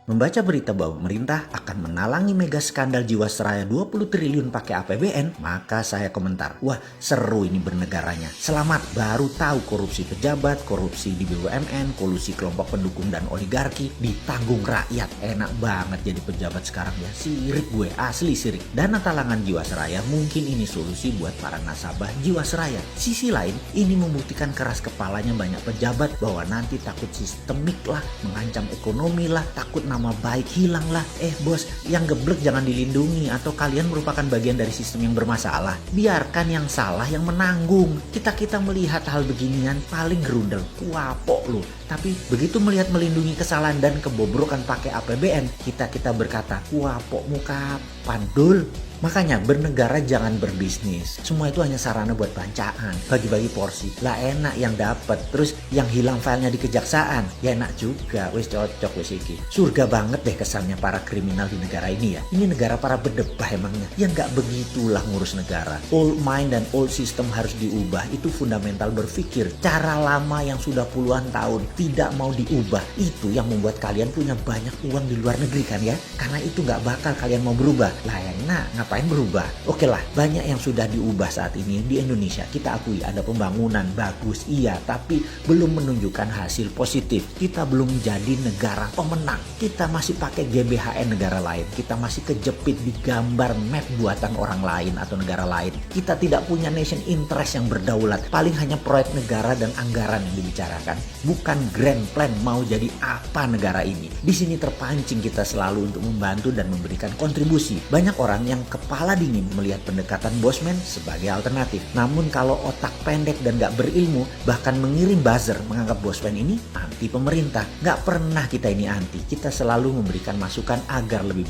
Membaca berita bahwa pemerintah akan menalangi mega skandal Jiwasraya 20 triliun pakai APBN, maka saya komentar, wah seru ini bernegaranya. Selamat, baru tahu korupsi pejabat, korupsi di BUMN, kolusi kelompok pendukung dan oligarki ditanggung rakyat. Enak banget jadi pejabat sekarang ya, sirik gue, asli sirik. Dana talangan Jiwasraya mungkin ini solusi buat para nasabah Jiwasraya. Sisi lain, ini membuktikan keras kepalanya banyak pejabat bahwa nanti takut sistemik lah, mengancam ekonomi lah, takut nama baik hilang lah. Bos, yang geblek jangan dilindungi atau kalian merupakan bagian dari sistem yang bermasalah. Biarkan yang salah yang menanggung. Kita melihat hal beginian paling gerundel, kuapok lu. Tapi begitu melihat melindungi kesalahan dan kebobrokan pakai APBN, kita berkata, kuapokmu kapan dul? Makanya bernegara jangan berbisnis. Semua itu hanya sarana buat bancaan, bagi-bagi porsi. Lah enak yang dapat, terus yang hilang filenya di kejaksaan. Ya enak juga, wis cocok wis iki. Surga banget deh kesannya para kriminal di negara ini ya. Ini negara para berdebah emangnya. Ya nggak begitulah ngurus negara. Old mind dan old system harus diubah. Itu fundamental berpikir. Cara lama yang sudah puluhan tahun tidak mau diubah. Itu yang membuat kalian punya banyak uang di luar negeri kan ya. Karena itu nggak bakal kalian mau berubah. Lah enak, ngapain berubah? Oke lah, banyak yang sudah diubah saat ini di Indonesia. Kita akui ada pembangunan bagus, iya, tapi belum menunjukkan hasil positif. Kita belum jadi negara pemenang. Kita masih pakai GBHN negara lain. Kita masih kejepit di gambar map buatan orang lain atau negara lain. Kita tidak punya nation interest yang berdaulat. Paling hanya proyek negara dan anggaran yang dibicarakan. Bukan grand plan mau jadi apa negara ini. Di sini terpancing kita selalu untuk membantu dan memberikan kontribusi. Banyak orang yang kepala dingin melihat pendekatan bosman sebagai alternatif. Namun kalau otak pendek dan gak berilmu, bahkan mengirim buzzer menganggap bosman ini anti pemerintah. Gak pernah kita ini anti. Kita selalu memberikan masukan agar lebih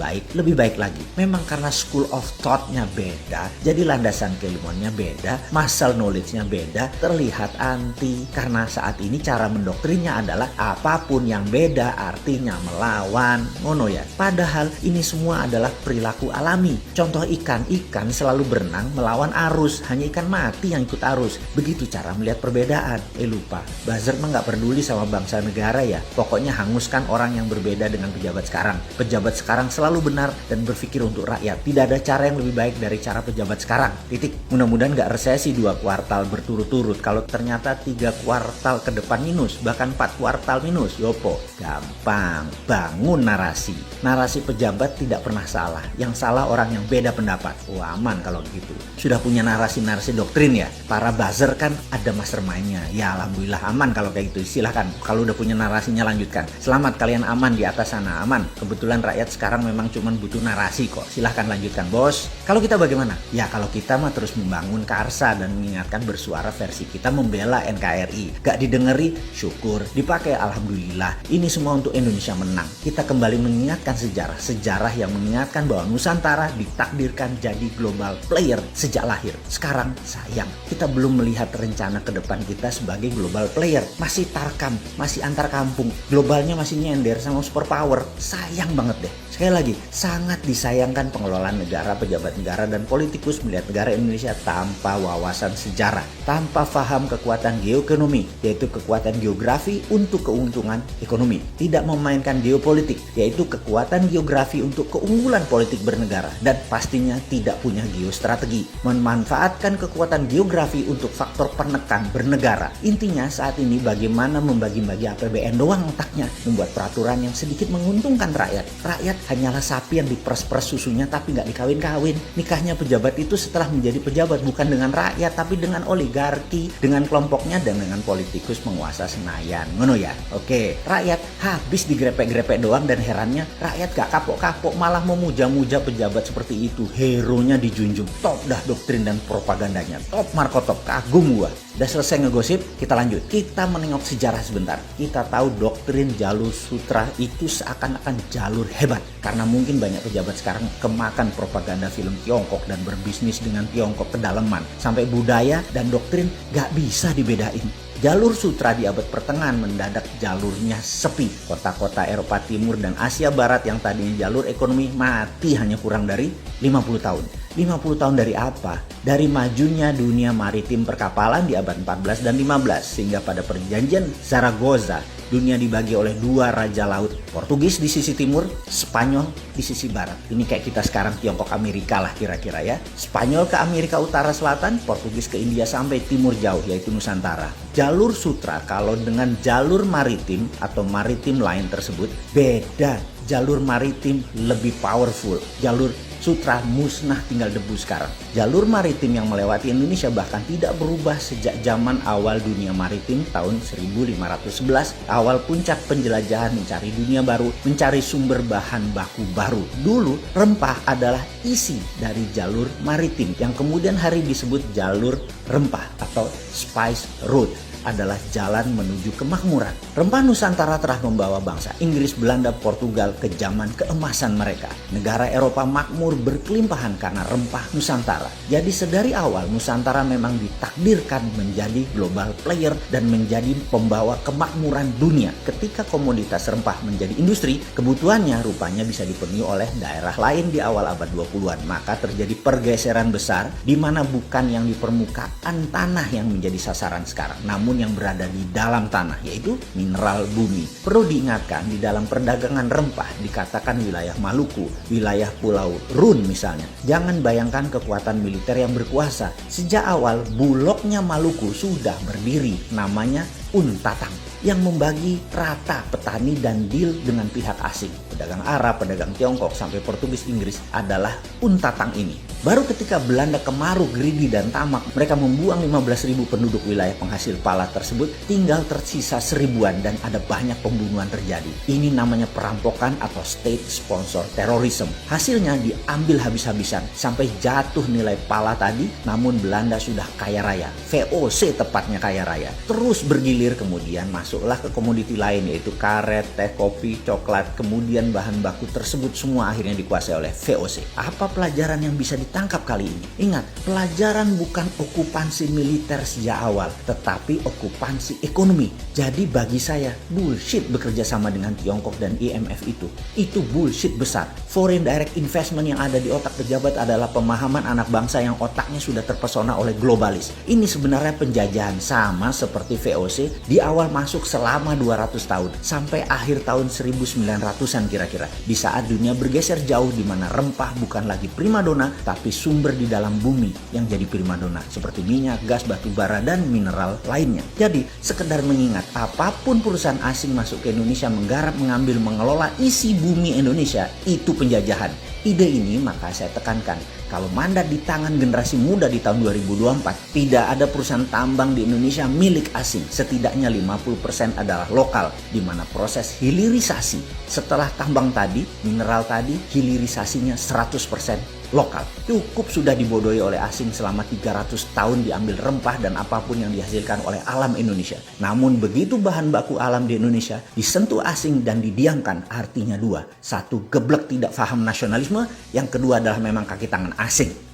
baik lagi. Memang karena school of thought-nya beda, jadi landasan keilmuannya beda, muscle knowledge-nya beda, terlihat anti. Karena saat ini cara mendoktrinnya adalah apapun yang beda artinya melawan. Ngono ya. Padahal ini semua adalah perilaku alami. Contoh ikan selalu berenang melawan arus. Hanya ikan mati yang ikut arus. Begitu cara melihat perbedaan. Lupa. Buzzer mah gak peduli sama bangsa negara ya. Pokoknya hanguskan orang yang berbeda dengan pejabat sekarang. Pejabat sekarang selalu benar dan berpikir untuk rakyat. Tidak ada cara yang lebih baik dari cara pejabat sekarang. Titik. Mudah-mudahan gak resesi 2 kuartal berturut-turut. Kalau ternyata 3 kuartal ke depan minus, bahkan 4 kuartal minus, yopo. Gampang. Bangun narasi. Narasi pejabat tidak pernah salah. Yang salah orang yang beda pendapat. Aman kalau begitu. Sudah punya narasi-narasi doktrin ya. Para buzzer kan ada mastermind-nya. Ya alhamdulillah aman kalau kayak gitu. Silahkan. Kalau udah punya narasinya lanjutkan. Selamat kalian aman di atas sana. Aman. Kebetulan rakyat sekarang memang cuma butuh narasi kok. Silahkan lanjutkan bos. Kalau kita bagaimana? Ya kalau kita mah terus membangun karsa dan mengingatkan bersuara versi kita membela NKRI. Gak didengeri, syukur. Dipakai alhamdulillah. Ini semua untuk Indonesia menang. Kita kembali mengingatkan sejarah. Sejarah yang mengingatkan bahwa Nusantara ditakdirkan jadi global player sejak lahir. Sekarang sayang kita belum melihat rencana ke depan kita sebagai global player. Masih tarkam, masih antar kampung. Globalnya masih nyender sama superpower. Sayang banget deh. Sekali lagi, sangat disayangkan pengelolaan negara, pejabat negara, dan politikus melihat negara Indonesia tanpa wawasan sejarah, tanpa paham kekuatan geoekonomi, yaitu kekuatan geografi untuk keuntungan ekonomi. Tidak memainkan geopolitik, yaitu kekuatan geografi untuk keunggulan politik bernegara, dan pastinya tidak punya geostrategi, memanfaatkan kekuatan geografi untuk faktor penekan bernegara. Intinya saat ini bagaimana membagi-bagi APBN doang otaknya, membuat peraturan yang sedikit menguntungkan rakyat. Rakyat hanyalah sapi yang diperes-peres susunya tapi nggak dikawin-kawin. Nikahnya pejabat itu setelah menjadi pejabat bukan dengan rakyat tapi dengan oligarki, dengan kelompoknya dan dengan politikus penguasa Senayan. Ngono ya? Oke, rakyat habis digrepek-grepek doang dan herannya rakyat gak kapok-kapok malah memuja-muja pejabat seperti itu. Hero-nya dijunjung. Top dah doktrin dan propagandanya. Top Marco Top. Kagum gua. Udah selesai ngegosip, kita lanjut. Kita menengok sejarah sebentar. Kita tahu doktrin jalur sutra itu seakan-akan jalur hebat. Karena mungkin banyak pejabat sekarang kemakan propaganda film Tiongkok dan berbisnis dengan Tiongkok kedalaman. Sampai budaya dan doktrin gak bisa dibedain. Jalur sutra di abad pertengahan mendadak jalurnya sepi. Kota-kota Eropa Timur dan Asia Barat yang tadinya jalur ekonomi mati hanya kurang dari 50 tahun. 50 tahun dari apa? Dari majunya dunia maritim perkapalan di abad 14 dan 15 sehingga pada perjanjian Zaragoza dunia dibagi oleh dua raja laut. Portugis di sisi timur, Spanyol di sisi barat. Ini kayak kita sekarang Tiongkok Amerika lah kira-kira ya. Spanyol ke Amerika Utara Selatan, Portugis ke India sampai timur jauh yaitu Nusantara. Jalur sutra kalau dengan jalur maritim atau maritim line tersebut beda. Jalur maritim lebih powerful. Jalur sutra musnah tinggal debu sekarang. Jalur maritim yang melewati Indonesia bahkan tidak berubah sejak zaman awal dunia maritim tahun 1511. Awal puncak penjelajahan mencari dunia baru, mencari sumber bahan baku baru. Dulu rempah adalah isi dari jalur maritim yang kemudian hari disebut jalur rempah atau spice road. Adalah jalan menuju kemakmuran. Rempah Nusantara telah membawa bangsa Inggris, Belanda, Portugal ke zaman keemasan mereka. Negara Eropa makmur berkelimpahan karena rempah Nusantara. Jadi sedari awal Nusantara memang ditakdirkan menjadi global player dan menjadi pembawa kemakmuran dunia. Ketika komoditas rempah menjadi industri, kebutuhannya rupanya bisa dipenuhi oleh daerah lain di awal abad 20-an. Maka terjadi pergeseran besar di mana bukan yang di permukaan tanah yang menjadi sasaran sekarang, namun yang berada di dalam tanah, yaitu mineral bumi. Perlu diingatkan, di dalam perdagangan rempah dikatakan wilayah Maluku, wilayah Pulau Run misalnya. Jangan bayangkan kekuatan militer yang berkuasa. Sejak awal bulognya Maluku sudah berdiri, namanya Untatang, yang membagi rata petani dan deal dengan pihak asing. Pedagang Arab, pedagang Tiongkok, sampai Portugis, Inggris adalah Untatang ini. Baru ketika Belanda kemaruk, greedy, dan tamak, mereka membuang 15.000 penduduk wilayah penghasil pala tersebut, tinggal tersisa 1000-an dan ada banyak pembunuhan terjadi. Ini namanya perampokan atau state sponsor terrorism. Hasilnya diambil habis-habisan sampai jatuh nilai pala tadi, namun Belanda sudah kaya raya. VOC tepatnya kaya raya. Terus bergilir, kemudian masuklah ke komoditi lain yaitu karet, teh, kopi, coklat, kemudian bahan baku tersebut semua akhirnya dikuasai oleh VOC. Apa pelajaran yang bisa ditangkap kali ini? Ingat, pelajaran bukan okupansi militer sejak awal, tetapi okupansi ekonomi. Jadi bagi saya, bullshit bekerja sama dengan Tiongkok dan IMF itu. Itu bullshit besar. Foreign direct investment yang ada di otak pejabat adalah pemahaman anak bangsa yang otaknya sudah terpesona oleh globalis. Ini sebenarnya penjajahan sama seperti VOC di awal masuk selama 200 tahun sampai akhir tahun 1900-an kira-kira. Di saat dunia bergeser jauh di mana rempah bukan lagi primadona tapi sumber di dalam bumi yang jadi primadona seperti minyak, gas, batu bara, dan mineral lainnya. Jadi sekedar mengingat, apapun perusahaan asing masuk ke Indonesia menggarap, mengambil, mengelola isi bumi Indonesia, itu penjajahan. Ide ini maka saya tekankan, kalau mandat di tangan generasi muda di tahun 2024, tidak ada perusahaan tambang di Indonesia milik asing. Setidaknya 50% adalah lokal, di mana proses hilirisasi setelah tambang tadi, mineral tadi, hilirisasinya 100% lokal. Cukup sudah dibodohi oleh asing selama 300 tahun diambil rempah dan apapun yang dihasilkan oleh alam Indonesia. Namun begitu bahan baku alam di Indonesia disentuh asing dan didiamkan, artinya dua. Satu, geblek tidak paham nasionalisme. Yang kedua adalah memang kaki tangan asing.